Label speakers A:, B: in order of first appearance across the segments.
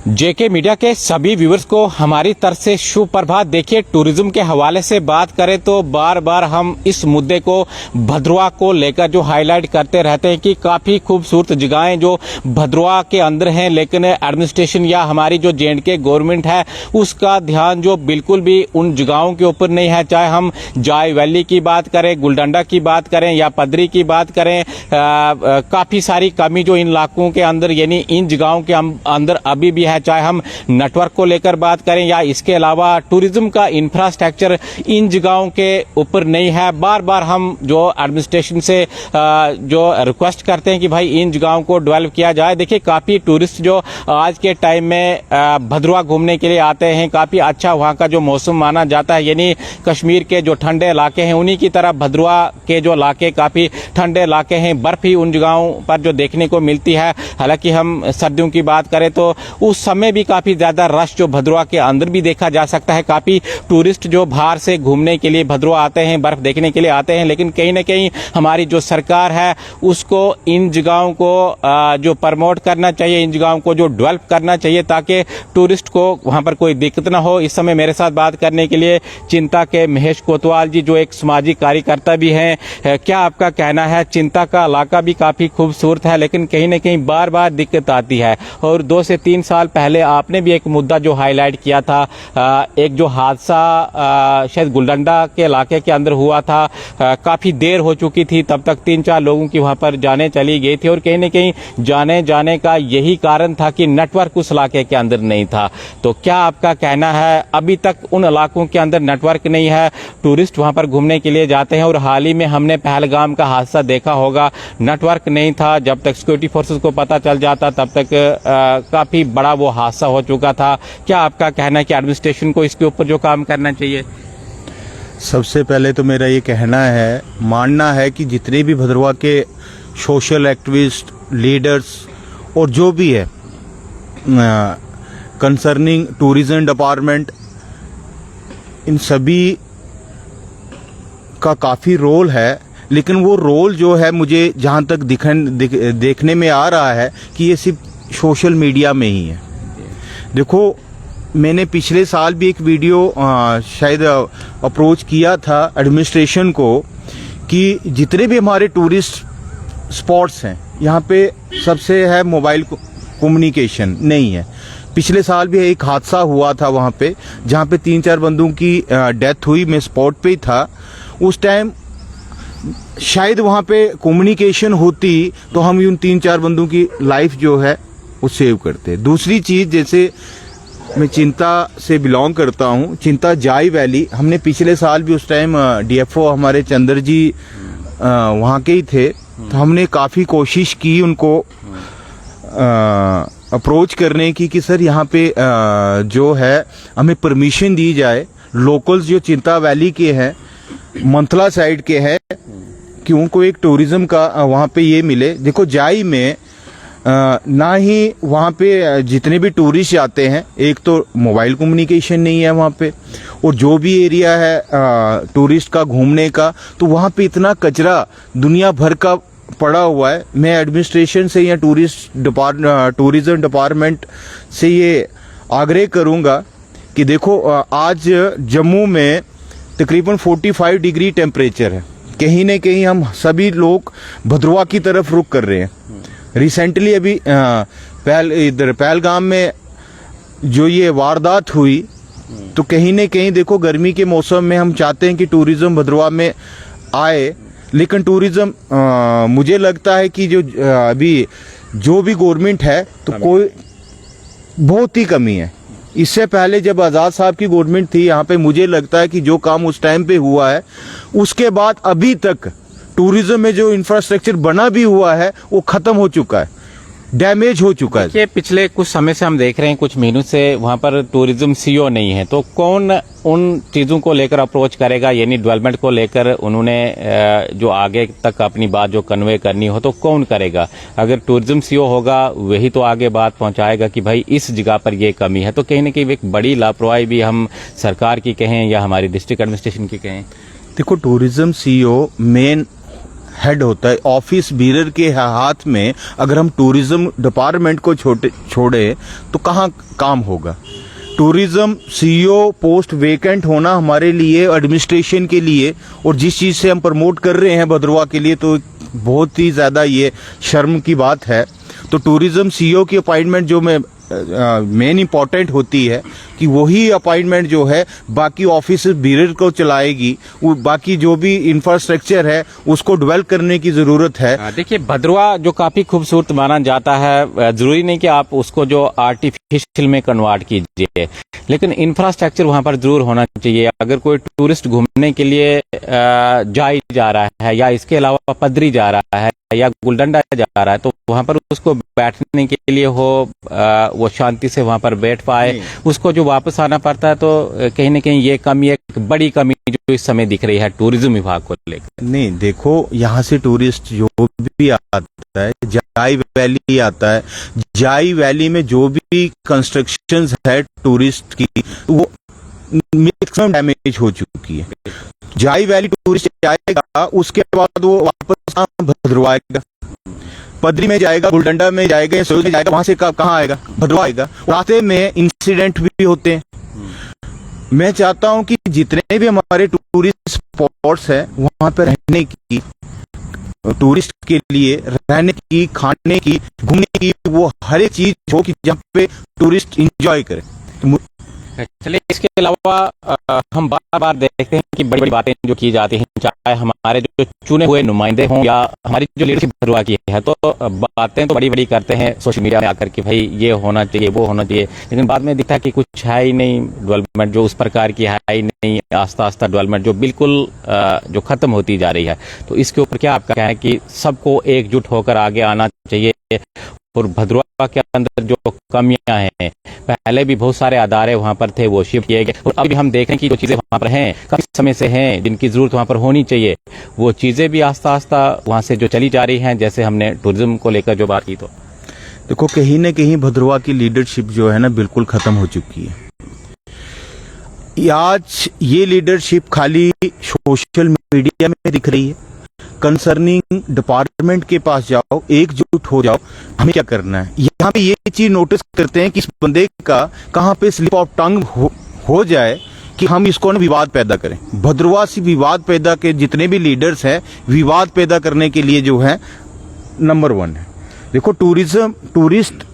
A: जेके media के सभी viewers को हमारी तरफ से शुभ प्रभात। देखिए, टूरिज्म के हवाले से बात करें तो बार बार हम इस मुद्दे को भद्रवाह को लेकर जो हाईलाइट करते रहते हैं कि काफी खूबसूरत जगहें जो भद्रवाह के अंदर हैं, लेकिन एडमिनिस्ट्रेशन या हमारी जो जेएंडके गवर्नमेंट है उसका ध्यान जो बिल्कुल भी उन जगहों के ऊपर नहीं है। चाहे हम जाय वैली की बात करें, गुलडंडा की बात करें या पदरी की बात करें, काफी सारी कमी जो इन इलाकों के अंदर यानी इन जगहों के अंदर अभी भी है। चाहे हम नेटवर्क को लेकर बात करें या इसके अलावा टूरिज्म का इंफ्रास्ट्रक्चर इन जगहों के ऊपर नहीं है। बार बार हम जो एडमिनिस्ट्रेशन से जो रिक्वेस्ट करते हैं कि भाई इन जगहों को डेवलप किया जाए। देखिए, काफी टूरिस्ट जो आज के टाइम में भद्रवाह घूमने के लिए आते हैं, काफी अच्छा वहां का जो मौसम माना जाता है, यानी कश्मीर के जो ठंडे इलाके हैं उन्हीं की तरह भद्रवाह के जो इलाके काफी ठंडे इलाके हैं। बर्फ ही उन जगहों पर जो देखने को मिलती है। हालांकि हम सर्दियों की बात करें तो उस समय भी काफी ज्यादा रश जो भद्रवाह के अंदर भी देखा जा सकता है। काफी टूरिस्ट जो बाहर से घूमने के लिए भद्रवाह आते हैं, बर्फ देखने के लिए आते हैं, लेकिन कहीं ना कहीं हमारी जो सरकार है उसको इन जगहों को जो प्रमोट करना चाहिए, इन जगहों को जो डेवलप करना चाहिए ताकि टूरिस्ट को वहां पर कोई दिक्कत ना हो। इस समय मेरे साथ बात करने के लिए चिंता के महेश कोतवाल जी जो एक सामाजिक कार्यकर्ता भी हैं। क्या आपका कहना है? चिंता का इलाका भी काफी खूबसूरत है, लेकिन कहीं ना कहीं बार बार दिक्कत आती है। और 2 से 3 साल पहले आपने भी एक मुद्दा जो हाईलाइट किया था, एक जो हादसा शायद गुलडंडा के इलाके के अंदर हुआ था, काफी देर हो चुकी थी, तब तक 3-4 लोगों की वहां पर जाने चली गई थी और कहीं न कहीं जाने का यही कारण था कि नेटवर्क उस इलाके के अंदर नहीं था। तो क्या आपका कहना है? अभी तक उन इलाकों के अंदर नेटवर्क नहीं है, टूरिस्ट वहां पर घूमने के लिए जाते हैं और हाल ही में हमने पहलगाम का हादसा देखा होगा, नेटवर्क नहीं था। जब तक सिक्योरिटी फोर्सेस को पता चल जाता तब तक काफी बड़ा वो हादसा हो चुका था। क्या आपका कहना है कि एडमिनिस्ट्रेशन को इसके ऊपर जो काम करना चाहिए?
B: सबसे पहले तो मेरा ये कहना है, मानना है कि जितने भी भद्रवाह के सोशल एक्टिविस्ट, लीडर्स और जो भी है कंसर्निंग टूरिज्म डिपार्टमेंट, इन सभी का काफ़ी रोल है। लेकिन वो रोल जो है मुझे जहाँ तक देखने में आ रहा है कि ये सिर्फ सोशल मीडिया में ही है। देखो, मैंने पिछले साल भी एक वीडियो शायद अप्रोच किया था एडमिनिस्ट्रेशन को कि जितने भी हमारे टूरिस्ट स्पॉट्स हैं यहाँ पे सबसे है मोबाइल कम्युनिकेशन नहीं है। पिछले साल भी एक हादसा हुआ था वहाँ पे जहाँ पे 3-4 बंदों की डेथ हुई। मैं स्पॉट पे ही था उस टाइम। शायद वहाँ पे कम्युनिकेशन होती तो हम उन 3-4 बंदों की लाइफ जो है वो सेव करते। दूसरी चीज़, जैसे मैं चिंता से बिलोंग करता हूँ, चिंता जाय वैली, हमने पिछले साल भी उस टाइम डीएफओ हमारे चंद्र जी वहाँ के ही थे, तो हमने काफ़ी कोशिश की उनको अप्रोच करने की कि सर यहाँ पे जो है हमें परमिशन दी जाए। लोकल्स जो चिंता वैली के हैं, मंथला साइड के हैं, कि उनको एक टूरिज्म का वहाँ पे ये मिले। देखो, जाई में ना ही वहाँ पे जितने भी टूरिस्ट आते हैं, एक तो मोबाइल कम्युनिकेशन नहीं है वहाँ पे, और जो भी एरिया है टूरिस्ट का घूमने का, तो वहाँ पे इतना कचरा दुनिया भर का पड़ा हुआ है। मैं एडमिनिस्ट्रेशन से या टूरिज्म डिपार्टमेंट से ये आग्रह करूँगा कि देखो, आज जम्मू में तकरीबन 45 डिग्री टेम्परेचर है। कहीं न कहीं हम सभी लोग भद्रवाह की तरफ रुख कर रहे हैं। रिसेंटली अभी इधर पहलगाम में जो ये वारदात हुई, तो कहीं न कहीं देखो, गर्मी के मौसम में हम चाहते हैं कि टूरिज्म भद्रवाह में आए, लेकिन टूरिज्म मुझे लगता है कि जो अभी जो भी गवर्नमेंट है तो कोई बहुत ही कमी है। इससे पहले जब आज़ाद साहब की गवर्नमेंट थी यहाँ पे, मुझे लगता है कि जो काम उस टाइम पे हुआ है, उसके बाद अभी तक टूरिज्म में जो इंफ्रास्ट्रक्चर बना भी हुआ है वो खत्म हो चुका है, डैमेज हो चुका है।
A: ये पिछले कुछ समय से हम देख रहे हैं, कुछ महीनों से वहां पर टूरिज्म सीओ नहीं है, तो कौन उन चीजों को लेकर अप्रोच करेगा, यानी डेवलपमेंट को लेकर उन्होंने जो आगे तक अपनी बात जो कन्वे करनी हो तो कौन करेगा? अगर टूरिज्म सीओ होगा वही तो आगे बात पहुंचाएगा कि भाई इस जगह पर ये कमी है। तो कहीं ना कहीं एक बड़ी लापरवाही भी हम सरकार की कहें या हमारी डिस्ट्रिक्ट एडमिनिस्ट्रेशन की कहें।
B: देखो, टूरिज्म सीओ मेन हेड होता है, ऑफिस बीरर के हाथ में अगर हम टूरिज्म डिपार्टमेंट को छोड़े तो कहाँ काम होगा। टूरिज्म सीईओ पोस्ट वेकेंट होना हमारे लिए, एडमिनिस्ट्रेशन के लिए, और जिस चीज़ से हम प्रमोट कर रहे हैं भद्रवाह के लिए, तो बहुत ही ज़्यादा ये शर्म की बात है। तो टूरिज्म सीईओ की अपॉइंटमेंट जो मेन इंपॉर्टेंट होती है कि वही अपॉइंटमेंट जो है बाकी ऑफिस बीरर को चलाएगी, वो बाकी जो भी इंफ्रास्ट्रक्चर है उसको डेवलप करने की जरूरत है।
A: देखिए, भद्रवाह जो काफी खूबसूरत माना जाता है, जरूरी नहीं कि आप उसको जो आर्टिफिशियल में कन्वर्ट कीजिए, लेकिन इंफ्रास्ट्रक्चर वहां पर जरूर होना चाहिए। अगर कोई टूरिस्ट घूमने के लिए जाई जा रहा है, या इसके अलावा पदरी जा रहा है, या गुलडंडा जा रहा है, तो वहां पर उसको बैठने के लिए वो शांति से वहां पर बैठ पाए। उसको जो वापस आना पड़ता है, तो कहीं ना कहीं ये कमी, एक बड़ी कमी जो इस समय दिख रही है टूरिज्म विभाग को लेकर।
B: नहीं, देखो, यहाँ से टूरिस्ट जो भी आता है, जाई वैली आता है, जाई वैली में जो भी कंस्ट्रक्शंस है टूरिस्ट की, वो मैक्सिमम डैमेज हो चुकी है। जाई वैली टूरिस्ट जाएगा, उसके बाद वो वापस भद्रवाह आएगा, पदरी में जाएगा, गुलडंडा में जाएगा, सोल में जाएगा, वहां से कहाँ आएगा? भद्रवाह आएगा। रास्ते में इंसिडेंट भी होते हैं। मैं चाहता हूं कि जितने भी हमारे टूरिस्ट स्पॉट्स हैं वहां पर रहने की, टूरिस्ट के लिए रहने की, खाने की, घूमने की, वो हर एक चीज हो कि जहाँ पे टूरिस्ट इंजॉय करे।
A: चलिए, इसके अलावा हम बार बार देखते हैं कि बड़ी बड़ी बातें जो की जाती हैं, चाहे हमारे जो चुने हुए नुमाइंदे हों या हमारी जो लीडरशिप भद्रवाह की है, तो बातें तो बड़ी बड़ी करते हैं सोशल मीडिया में आकर कि भाई ये होना चाहिए, वो होना चाहिए, लेकिन बाद में दिखता है कि कुछ है ही नहीं डेवलपमेंट, जो उस प्रकार की है ही नहीं। आस्ता आस्ता डेवलपमेंट जो बिल्कुल जो खत्म होती जा रही है, तो इसके ऊपर क्या आपका कहना है कि सबको एकजुट होकर आगे आना चाहिए? और भद्रवाह के अंदर जो कमियां हैं, पहले भी बहुत सारे अदारे वहां पर थे, वो शिफ्ट किए गए, और अभी हम देख रहे हैं कि जो चीजें वहां पर हैं काफी समय से हैं, जिनकी जरूरत वहां पर होनी चाहिए, वो चीजें भी आस्ता आस्ता वहां से जो चली जा रही हैं, जैसे हमने टूरिज्म को लेकर जो बात की। तो
B: देखो, कहीं न कहीं भद्रवाह की लीडरशिप जो है ना बिल्कुल खत्म हो चुकी है। आज ये लीडरशिप खाली सोशल मीडिया में दिख रही है। कंसर्निंग डिपार्टमेंट के पास जाओ, एकजुट हो जाओ, हमें क्या करना है। यहाँ पे ये चीज नोटिस करते हैं कि इस बंदे का कहाँ पे स्लिप ऑफ टंग हो जाए कि हम इसको ना विवाद पैदा करें। भद्रवाह से विवाद पैदा के जितने भी लीडर्स हैं, विवाद पैदा करने के लिए जो है नंबर 1 है। देखो, टूरिस्ट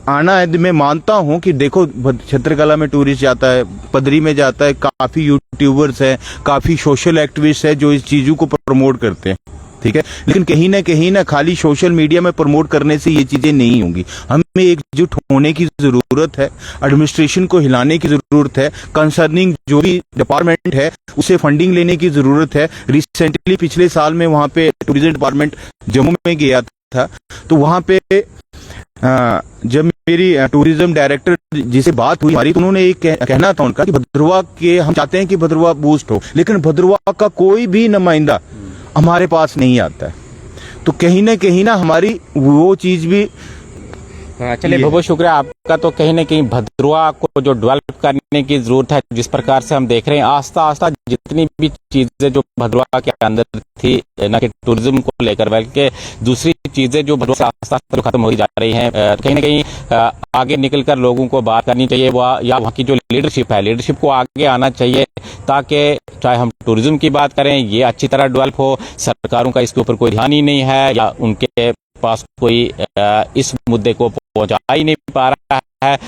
B: आना है, मैं मानता हूं कि देखो छत्रकला में टूरिस्ट जाता है, पदरी में जाता है, काफी यूट्यूबर्स हैं, काफी सोशल एक्टिविस्ट हैं जो इस चीजों को प्रमोट करते हैं, ठीक है। लेकिन कहीं ना खाली सोशल मीडिया में प्रमोट करने से ये चीजें नहीं होंगी। हमें एकजुट होने की जरूरत है, एडमिनिस्ट्रेशन को हिलाने की जरूरत है, कंसर्निंग जो भी डिपार्टमेंट है उसे फंडिंग लेने की जरूरत है। रिसेंटली पिछले साल में वहां पे टूरिज्म डिपार्टमेंट जम्मू में गया था, तो वहां पे जब मेरी टूरिज्म डायरेक्टर जिसे बात हुई हमारी, तो उन्होंने एक कहना था उनका कि भद्रवाह के हम चाहते हैं कि भद्रवाह बूस्ट हो, लेकिन भद्रवाह का कोई भी नुमाइंदा हमारे पास नहीं आता है। तो कहीं ना हमारी वो चीज भी।
A: चलिए, बहुत बहुत शुक्रिया आपका। तो कहीं ना कहीं भद्रवाह को जो डेवलप करने की जरूरत है, जिस प्रकार से हम देख रहे हैं आस्ता आस्ता जितनी भी चीजें जो भद्रवाह के अंदर थी, न कि टूरिज्म को लेकर बल्कि दूसरी चीजें जो भद्रवाह से आस्ता आस्ता खत्म होती जा रही हैं, कहीं ना कहीं आगे निकलकर लोगों को बात करनी चाहिए, या वहाँ की जो लीडरशिप है, लीडरशिप को आगे आना चाहिए, ताकि चाहे हम टूरिज्म की बात करें, ये अच्छी तरह डेवलप हो। सरकारों का इसके ऊपर कोई ध्यान ही नहीं है, या उनके पास कोई इस मुद्दे को पहुंचा ही नहीं पा रहा है।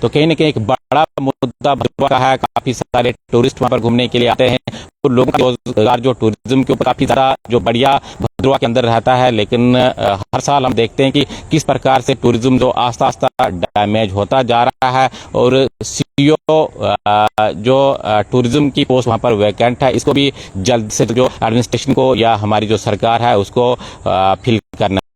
A: तो कहीं ना कहीं एक बड़ा मुद्दा भद्रवाह का है। काफी सारे टूरिस्ट वहां पर घूमने के लिए आते हैं, तो लोगों का रोजगार जो टूरिज्म के ऊपर काफी सारा जो बढ़िया भद्रवाह के अंदर रहता है, लेकिन हर साल हम देखते हैं कि किस प्रकार से टूरिज्म जो आस्ता आस्ता डैमेज होता जा रहा है, और सीईओ जो टूरिज्म की पोस्ट वहां पर वैकेंट है, इसको भी जल्द से जो एडमिनिस्ट्रेशन को या हमारी जो सरकार है उसको फिल करना